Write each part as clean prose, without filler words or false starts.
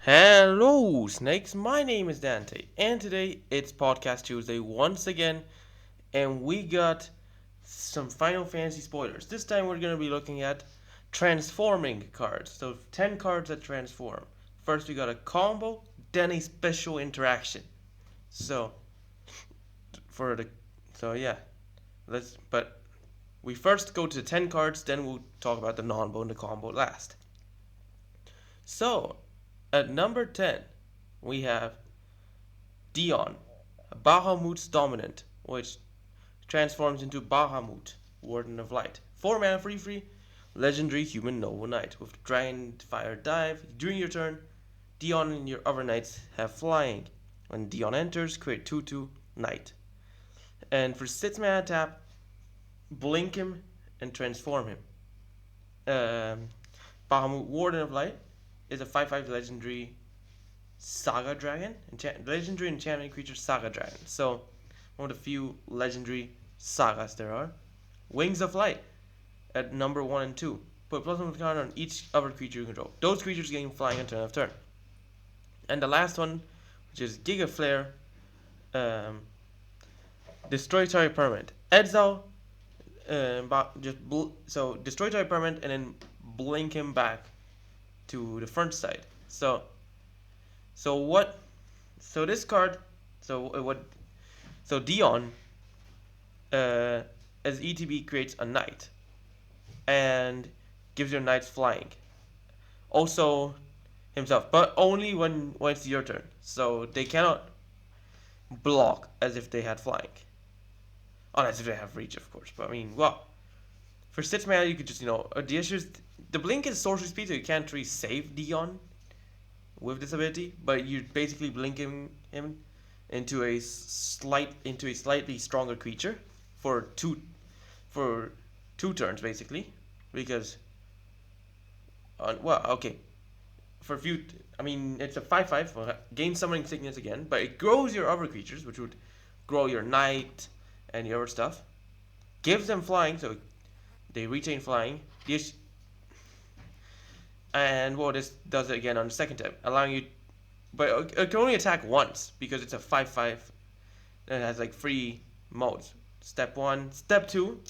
Hello, Snakes. My name is Dante, and today it's Podcast Tuesday once again, and we got some Final Fantasy spoilers. This time we're going to be looking at transforming cards. So, 10 cards that transform. First, we got a combo, then a special interaction. So, for the. So, yeah. But we first go to the 10 cards, then we'll talk about the non bo and the combo last. So, at number 10, we have Dion, Bahamut's dominant, which transforms into Bahamut, Warden of Light. 4 mana free, legendary human noble knight with Dragon Fire Dive. During your turn, Dion and your other knights have flying. When Dion enters, create 2/2 knight. And for 6 mana tap, blink him and transform him. Bahamut, Warden of Light, is a 5/5 legendary Saga Dragon, legendary enchantment creature Saga Dragon. So, one of the few legendary sagas there are. Wings of Light at number 1 and 2. Put +1 card on each other creature you control. Those creatures gain flying on turn of turn. And the last one, which is Giga Flare, destroy target permanent. Exile, so destroy target permanent and then blink him back to the front side. So this card, so Dion, as ETB creates a knight, and gives your knights flying. Also, himself, but only when it's your turn. So they cannot block as if they had flying, unless if they have reach, of course. But I mean, well, for 6 mana you could just the issue is the blink is sorcery speed, so you can't really save Dion with this ability, but you're basically blinking him into a slightly stronger creature for two turns basically, because for a few, I mean it's a 5/5, gain summoning sickness again, but it grows your other creatures, which would grow your knight and your other stuff, gives them flying, so they retain flying. And this does it again on the second tap, allowing you, but it can only attack once because it's a 5/5 and it has like 3 modes. Step 1, step 2,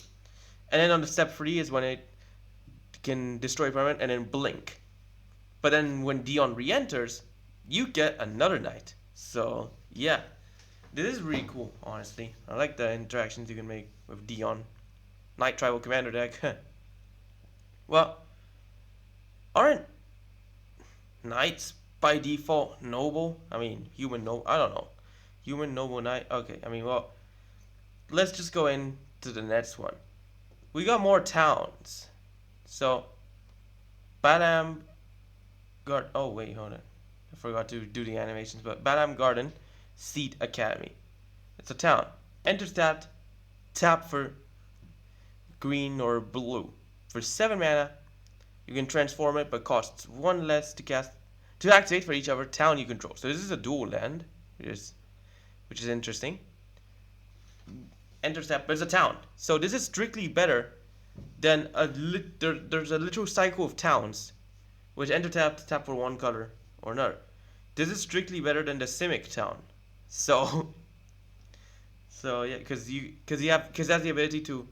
and then on the step 3 is when it can destroy permanent and then blink. But then when Dion re-enters, you get another knight. So yeah, this is really cool, honestly. I like the interactions you can make with Dion. Knight Tribal Commander deck. Well, aren't knights by default noble? I mean, human noble. I don't know. Human noble knight. Okay, I mean, well, let's just go into the next one. We got more towns. So, Badam Garden. Oh, wait, hold on. I forgot to do the animations. But Badam Garden Seat Academy. It's a town. Enters tapped. Tap for green or blue. For 7 mana, you can transform it, but costs 1 less to activate for each other town you control. So this is a dual land, which is interesting. Enters tap, but it's a town. So this is strictly better than there's a literal cycle of towns, which enter tap for 1 color or another. This is strictly better than the Simic town. So yeah, because that's the ability to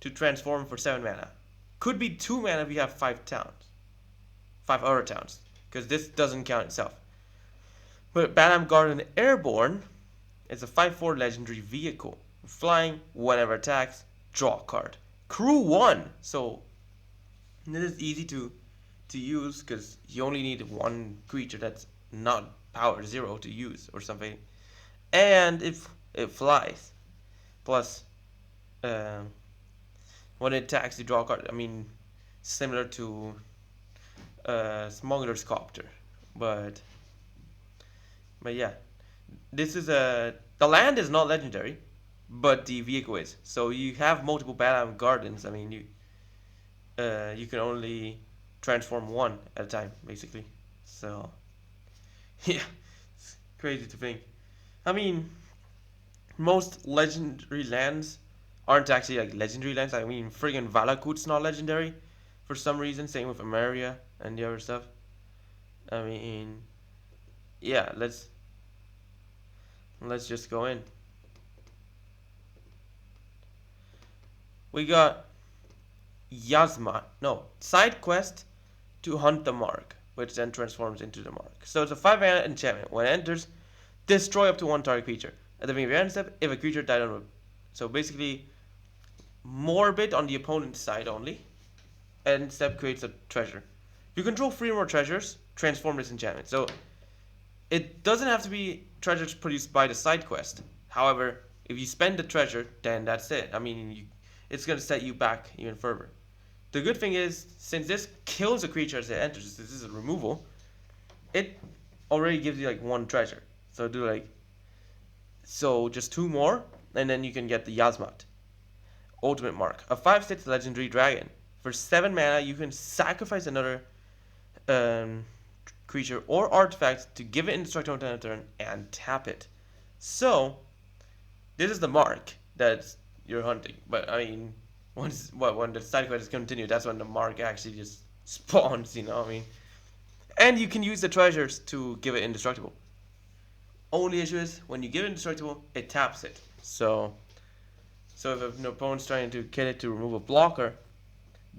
transform for 7 mana. Could be 2 mana if you have 5 other towns, because this doesn't count itself. But Badam Garden Airborne is a 5/4 legendary vehicle. Flying, whenever attacks, draw a card. Crew 1, so this is easy to use because you only need 1 creature that's not power 0 to use or something. And if it flies, plus when it attacks, you draw a card. I mean, similar to Smuggler's Copter, but yeah, this is the land is not legendary, but the vehicle is. So you have multiple Badam Gardens. I mean, you can only transform 1 at a time, basically. So yeah, it's crazy to think. I mean, most legendary lands aren't actually like legendary lands. I mean, friggin' Valakut's not legendary for some reason. Same with Ameria and the other stuff. I mean, yeah, let's just go in. We got side quest to hunt the mark, which then transforms into the mark. So it's a 5-mana enchantment. When it enters, destroy up to one target creature. At the beginning of your end step, if a creature died on so basically morbid on the opponent's side only. End step creates a treasure. You control 3 more treasures, transform this enchantment. So it doesn't have to be treasures produced by the side quest. However, if you spend the treasure, then that's it. I mean, it's going to set you back even further. The good thing is, since this kills a creature as it enters, this is a removal, it already gives you like 1 treasure. So do like, so just 2 more, and then you can get the Yasmat. Ultimate Mark. A 5/6 legendary dragon. For 7 mana, you can sacrifice another creature or artifact to give it indestructible on turn and tap it. So, this is the mark that you're hunting. But I mean, when the side quest is continued, that's when the mark actually just spawns, you know what I mean? And you can use the treasures to give it indestructible. Only issue is, when you give it indestructible, it taps it. So if an opponent's trying to kill it to remove a blocker,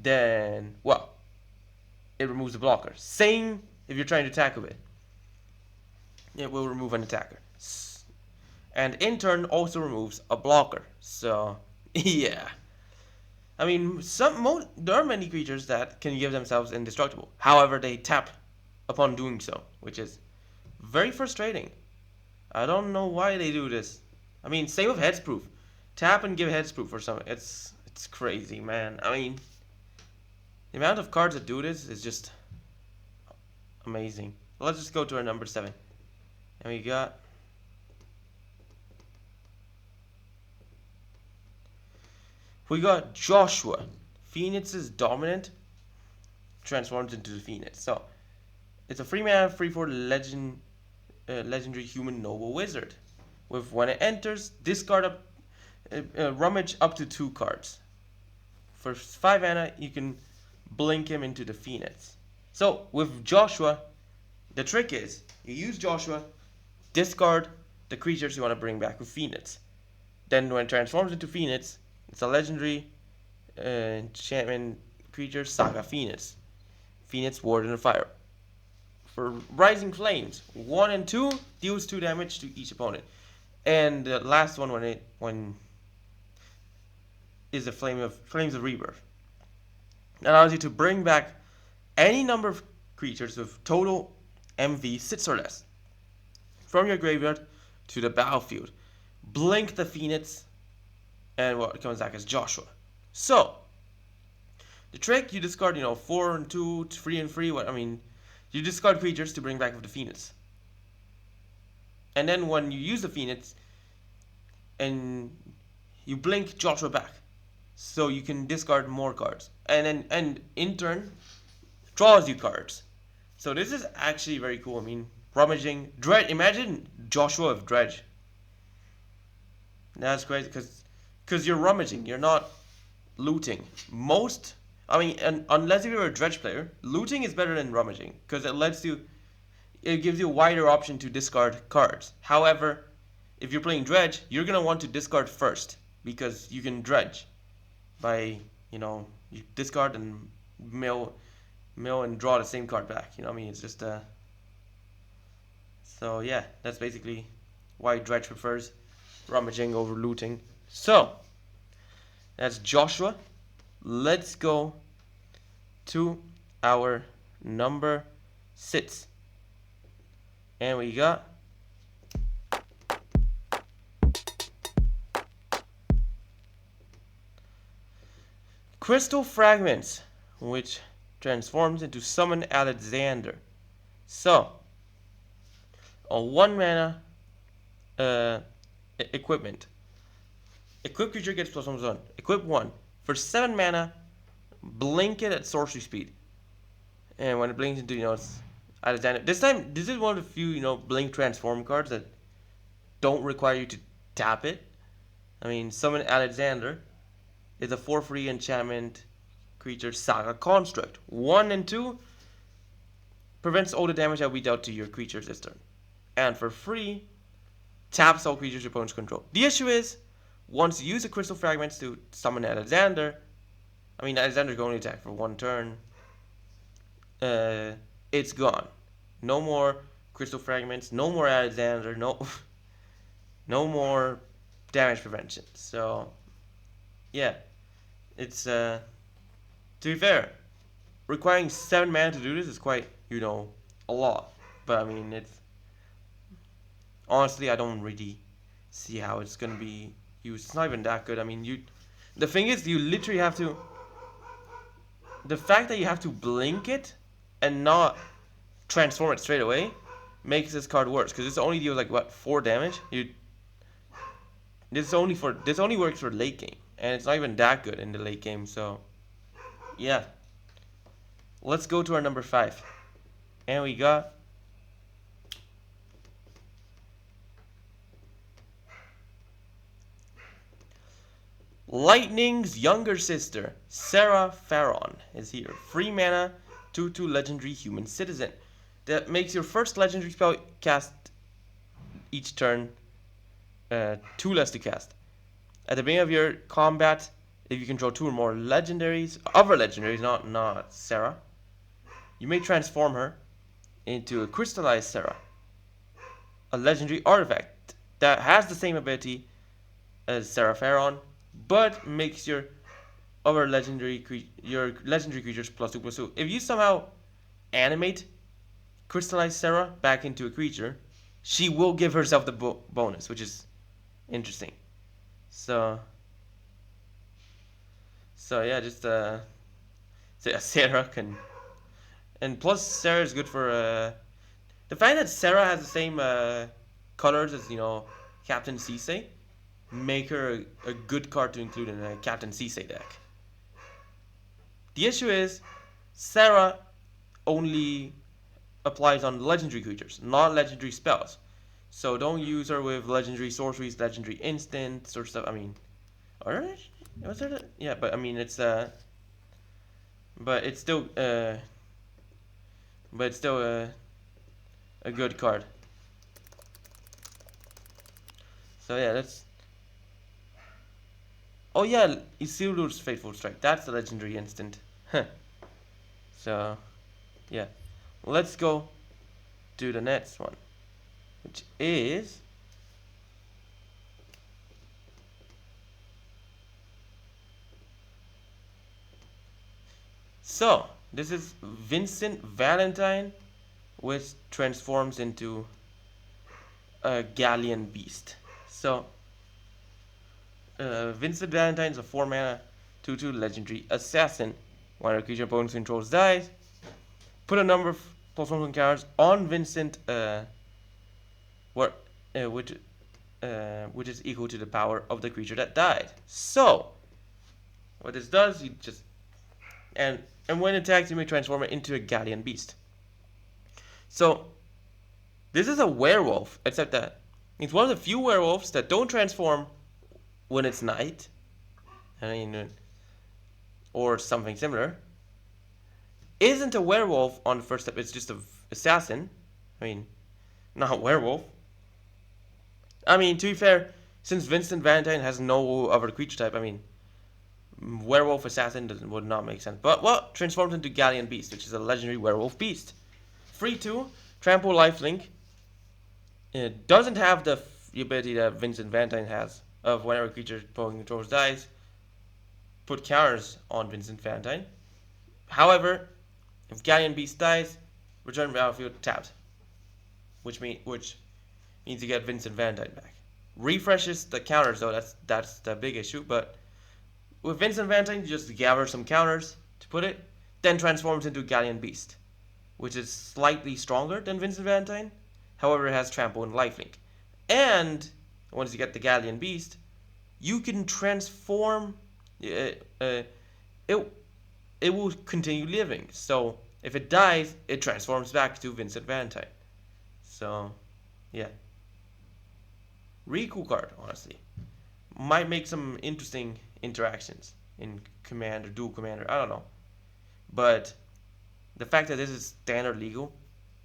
then, well, it removes the blocker. Same if you're trying to tackle it. It will remove an attacker. And in turn also removes a blocker. So, yeah. I mean, there are many creatures that can give themselves indestructible. However, they tap upon doing so, which is very frustrating. I don't know why they do this. I mean, same with Headsproof. Tap and give Headsproof or something. It's crazy, man. I mean, the amount of cards that do this is just amazing. Let's just go to our number 7. And we got Joshua. Phoenix is dominant, transforms into the Phoenix. So it's a 3-mana, 3/4 legendary human noble wizard. With when it enters, discard rummage up to 2 cards. For 5 mana, you can blink him into the Phoenix. So with Joshua, the trick is you use Joshua, discard the creatures you want to bring back with Phoenix. Then when it transforms into Phoenix, it's a legendary enchantment creature, Saga Phoenix. Phoenix, Warden of Fire. For Rising Flames, 1 and 2 deals 2 damage to each opponent. And the last one when is the Flames of Rebirth. It allows you to bring back any number of creatures with total MV 6 or less from your graveyard to the battlefield. Blink the Phoenix, and what comes back is Joshua. So the trick, you discard 4 and 2, 3 and 3. You discard creatures to bring back with the Phoenix. And then when you use the Phoenix, and you blink Joshua back, so you can discard more cards, and in turn draws you cards. So this is actually very cool. I mean, rummaging dredge. Imagine Joshua with dredge. That's crazy because you're rummaging. You're not looting. Unless you're a dredge player, looting is better than rummaging because it gives you a wider option to discard cards. However, if you're playing dredge, you're gonna want to discard first because you can dredge by you discard and mill and draw the same card back. It's just so yeah, that's basically why dredge prefers rummaging over looting. So that's Joshua. Let's go to our number 6. And we got Crystal Fragments, which transforms into Summon Alexander. So, on 1 mana equipment. Equip creature gets +1/+1. Equip 1. For 7 mana, blink it at sorcery speed. And when it blinks into, it's Alexander. This is one of the few, blink transform cards that don't require you to tap it. Summon Alexander is a 4/3 enchantment creature, Saga Construct. 1 and 2 prevents all the damage that will be dealt to your creatures this turn. And for free, taps all creatures your opponents control. The issue is, once you use the crystal fragments to summon Alexander, Alexander can only attack for 1 turn. It's gone. No more crystal fragments. No more Alexander. No, no more damage prevention. So, yeah, it's to be fair, requiring 7 mana to do this is quite a lot. But I mean, it's honestly I don't really see how it's gonna be used. It's not even that good. I mean, the thing is, you literally have to. The fact that you have to blink it and not transform it straight away makes this card worse, because this only deals like what, 4 damage. This only works for late game, and it's not even that good in the late game. So yeah, let's go to our number 5, and we got Lightning's younger sister, Sarah Farron, is here. Free mana, 2/2 legendary human citizen. That makes your first legendary spell cast each turn 2 less to cast. At the beginning of your combat, if you control 2 or more legendaries, other legendaries, not Sarah, you may transform her into a crystallized Sarah, a legendary artifact that has the same ability as Sarah Farron, but makes your other legendary creatures +2/+2. If you somehow animate crystallized Sarah back into a creature, she will give herself the bonus, which is interesting. So yeah, just Sarah can, and plus Sarah is good for the fact that Sarah has the same colors as Captain Ceesay, make her a good card to include in a Captain Ceesay deck. The issue is, Sarah only applies on legendary creatures, not legendary spells. So don't use her with legendary sorceries, legendary instants, or stuff. I mean, or was there? Yeah, but I mean it's but it's still a good card. So yeah, that's. Oh yeah, Isildur's Fateful Strike. That's the legendary instant. So, yeah. Let's go to the next one, which is so this is Vincent Valentine, which transforms into a Galleon Beast. So Vincent Valentine is a 4 mana 2/2 legendary assassin. When a creature opponent controls dies, put a number of +1 counters on Vincent, which is equal to the power of the creature that died. So what this does, you just and when attacked, you may transform it into a Galleon Beast. So this is a werewolf, except that it's one of the few werewolves that don't transform when it's night. I mean, or something similar. Isn't a werewolf on the first step, it's just an assassin. I mean, not a werewolf. I mean, to be fair, since Vincent Valentine has no other creature type, I mean, werewolf assassin would not make sense. But, well, transforms into Galleon Beast, which is a legendary werewolf beast. Free 2, trample lifelink. It doesn't have the ability that Vincent Valentine has of whenever a creature opponent controls dies, put counters on Vincent Valentine. However, if Galleon Beast dies, return battlefield tapped, which means you get Vincent Valentine back. Refreshes the counters though. That's the big issue. But with Vincent Valentine, you just gather some counters to put it, then transforms into Galleon Beast, which is slightly stronger than Vincent Valentine. However, it has trample and lifelink. And once you get the Galleon Beast, you can transform. It will continue living. So if it dies, it transforms back to Vincent Valentine. So, yeah. Really cool card, honestly. Might make some interesting interactions in Commander, Dual Commander, I don't know. But the fact that this is standard legal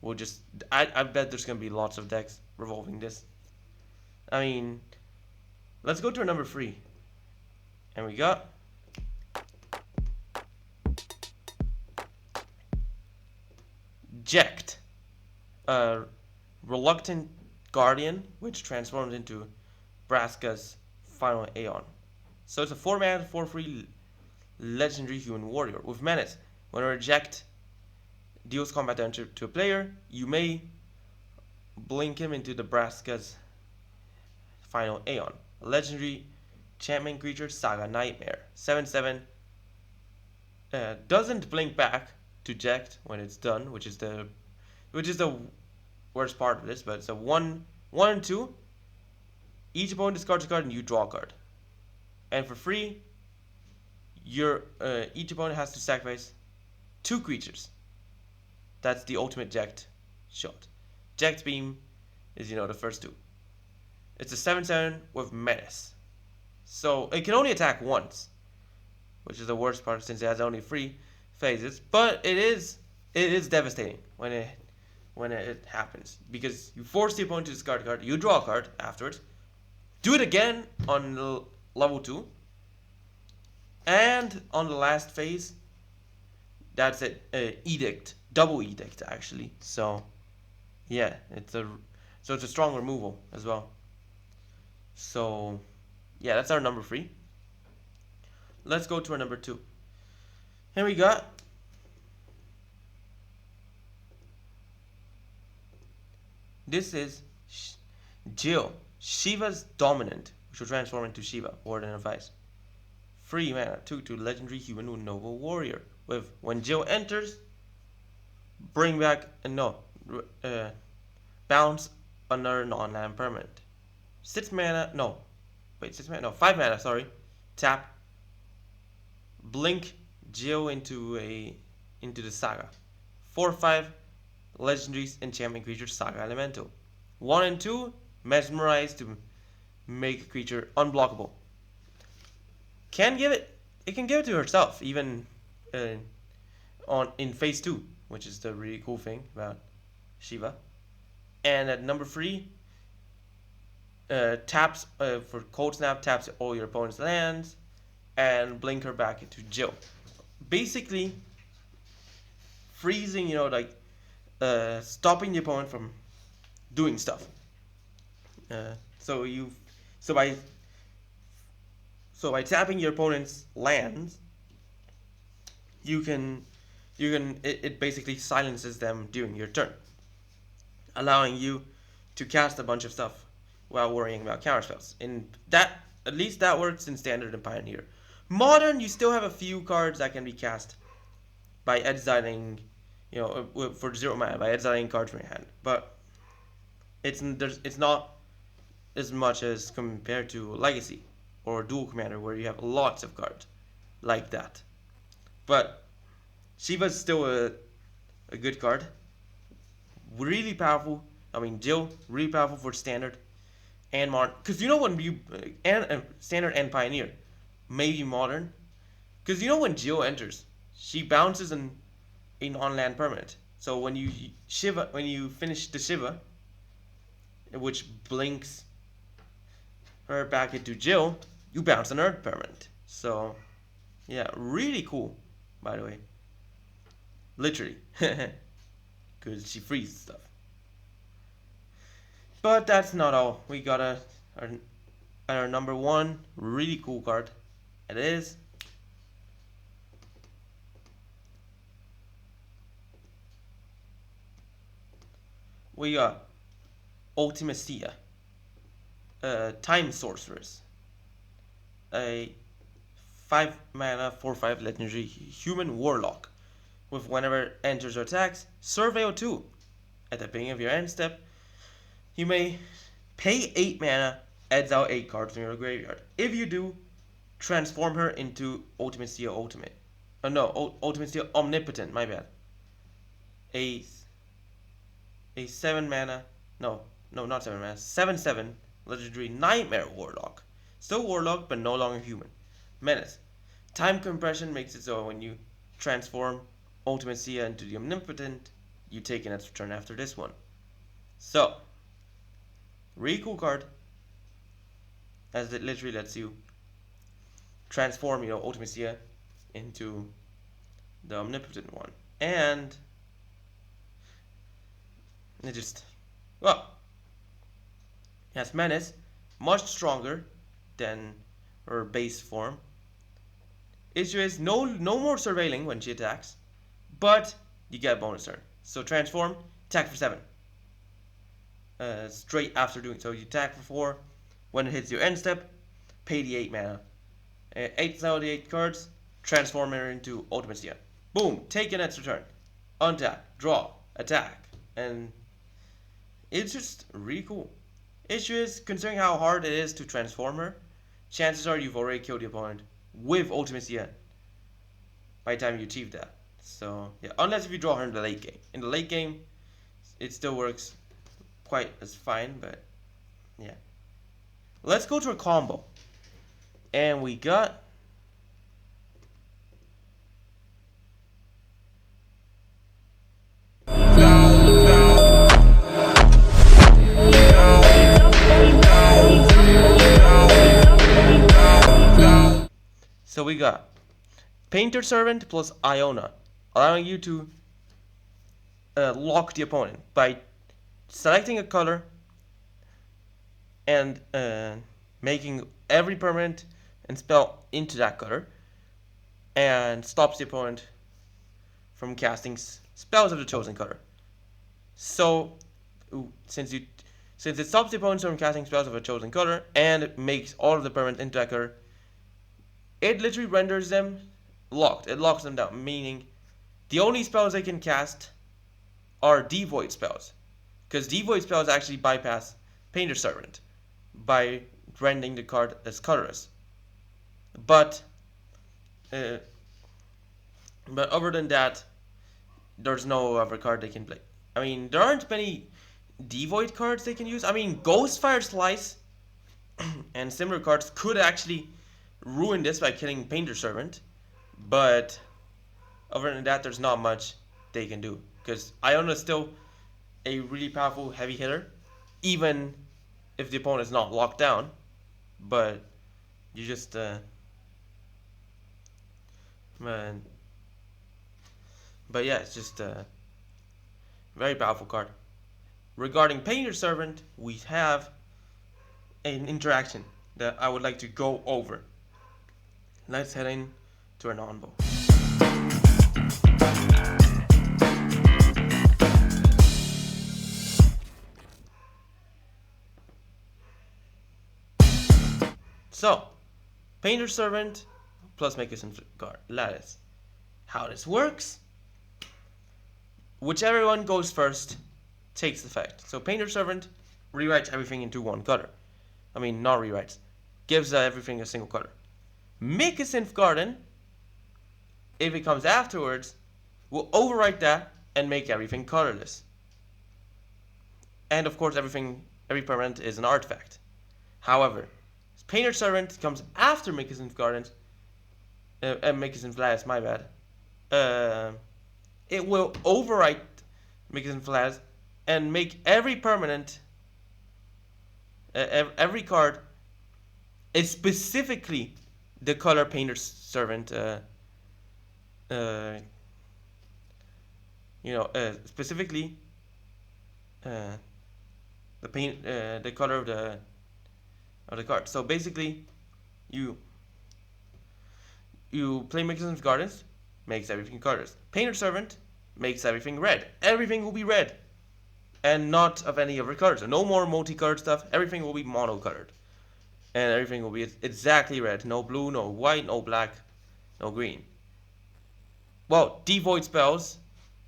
we'll just I bet there's gonna be lots of decks revolving this. I mean, let's go to our number 3, and we got Jekt, a reluctant guardian which transforms into Braska's final Aeon. So it's a 4-mana, 4/3 legendary human warrior with menace. When a reject deals combat damage to a player, you may blink him into the Braska's final Aeon. A legendary champion creature, Saga Nightmare. 7/7 doesn't blink back to Jekt when it's done, which is the worst part of this, but it's a 1/2. Each opponent discards a card and you draw a card. And for free, each opponent has to sacrifice 2 creatures. That's the ultimate Jekt shot. Jekt Beam is, the first 2. It's a 7/7 with menace. So it can only attack once, which is the worst part since it has only 3 phases. But it is devastating when it happens, because you force the opponent to discard a card, you draw a card afterwards, do it again on level 2, and on the last phase, that's it. Edict, double edict actually. So yeah, it's a strong removal as well. So yeah, that's our number 3. Let's go to our number 2. Here we got this is Jill, Shiva's dominant, which will transform into Shiva, Warden of Ice. 3 mana, 2/2 legendary human noble warrior. With when Jill enters, bring back bounce another non-land permanent. 6 mana, 5 mana, sorry. Tap, blink Jill into the Saga. 4/5 legendaries and champion creatures, Saga Elemental. 1 and 2, mesmerize to make a creature unblockable. It can give it to herself even in phase 2, which is the really cool thing about Shiva. And at number 3, taps for Cold Snap, taps all your opponent's lands and blink her back into Jill. Basically freezing, stopping the opponent from doing stuff. So by tapping your opponent's lands, it basically silences them during your turn, allowing you to cast a bunch of stuff while worrying about counterspells. And at least that works in Standard and Pioneer. Modern, you still have a few cards that can be cast by exiling, for 0 mana, by exiling cards from your hand. But it's not as much as compared to Legacy or Dual Commander, where you have lots of cards like that. But Shiva's still a good card. Really powerful. Jill, really powerful for Standard and Modern. Because when you Standard and Pioneer, maybe Modern. Because when Jill enters, she bounces an on-land permanent. So when you finish the Shiva, which blinks her back into Jill, you bounce an Earth permanent. So yeah, really cool, by the way. Literally. Because she freezes stuff. But that's not all. We got our number 1 really cool card. It is we got Ultimacia, Time Sorceress, a 5 mana 4/5 legendary human warlock. With whenever enters or attacks, Surveil 2. At the beginning of your end step, you may pay 8 mana, exile 8 cards from your graveyard. If you do, transform her into Ultimacia Ultimate. Ultimacia Omnipotent, my bad. A 7 mana, not 7 mana, 7/7 legendary Nightmare Warlock. Still Warlock, but no longer human. Menace. Time compression makes it so when you transform Ultimacia into the Omnipotent, you take an extra turn after this one. So, really cool card, as it literally lets you transform, Ultimacia into the omnipotent one. And it just, well, has menace, much stronger than her base form. Issue is no more surveilling when she attacks, but you get a bonus turn. So transform, attack for 7. Straight after doing so, you attack for 4. When it hits your end step, pay the 8 mana. 8 out of the 8 cards, transform her into Ultimacia. Boom, take an extra turn. Untap, draw, attack. And it's just really cool. Issue is, considering how hard it is to transform her, chances are you've already killed the opponent with Ultimacia by the time you achieve that. So, yeah, unless if you draw her in the late game. In the late game, it still works quite as fine, but yeah. Let's go to a combo. And we got so we got Painter Servant plus Iona, allowing you to lock the opponent by selecting a color and making every permanent and spell into that color, and stops the opponent from casting spells of the chosen color. So, since it stops the opponent from casting spells of a chosen color and it makes all of the permanent into that color, it literally renders them locked. It locks them down, meaning the only spells they can cast are devoid spells, because devoid spells actually bypass Painter Servant by rendering the card as colorless. But other than that, there's no other card they can play. I mean, there aren't many devoid cards they can use. I mean, Ghostfire Slice and similar cards could actually ruin this by killing Painter Servant, but other than that, there's not much they can do, because Iona is still a really powerful heavy hitter, even if the opponent is not locked down. But you just but yeah, it's just a very powerful card. Regarding Painter Servant, we have an interaction that I would like to go over. Let's head in to our non-bow. So, Painter Servant plus Magnificent Guard Lattice. How this works: whichever one goes first takes effect. So Painter Servant rewrites everything into one color. I mean, not rewrites, gives everything a single color. Magnificent Garden, if it comes afterwards, will overwrite that and make everything colorless. And of course, every permanent is an artifact. However, Painter Servant comes after Magnificent Garden, Magnificent Lattice, my bad. It will overwrite Magnificent Lattice and make every permanent, every card is specifically the color Painter Servant, specifically the color of the card. So basically, you play Magnificent Gardens, makes everything colors. Painter Servant makes everything red. Everything will be red, and not of any other colors. So no more multicolored stuff. Everything will be monocolored, and everything will be exactly red. No blue, no white, no black, no green. Well, devoid spells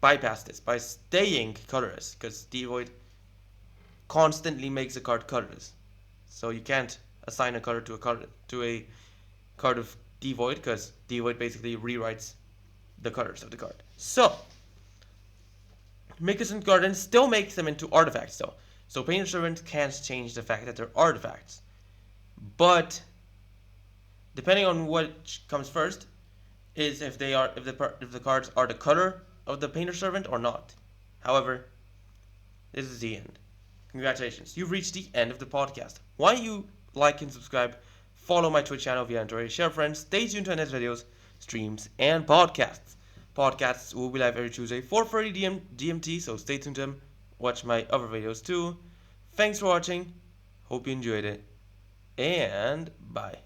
bypass this by staying colorless, because devoid constantly makes a card colorless. So you can't assign a color to a card of devoid, because devoid basically rewrites the colors of the card. So Magnificent Garden still makes them into artifacts though. So Painter Servant can't change the fact that they're artifacts. But depending on what comes first is if the cards are the color of the Painter Servant or not. However, this is the end. Congratulations, you've reached the end of the podcast. Why don't you like and subscribe, follow my Twitch channel if you enjoy, share friends, stay tuned to our next videos, streams, and podcasts. Podcasts will be live every Tuesday, 4:30 GMT, so stay tuned to them. Watch my other videos too. Thanks for watching, hope you enjoyed it, and bye.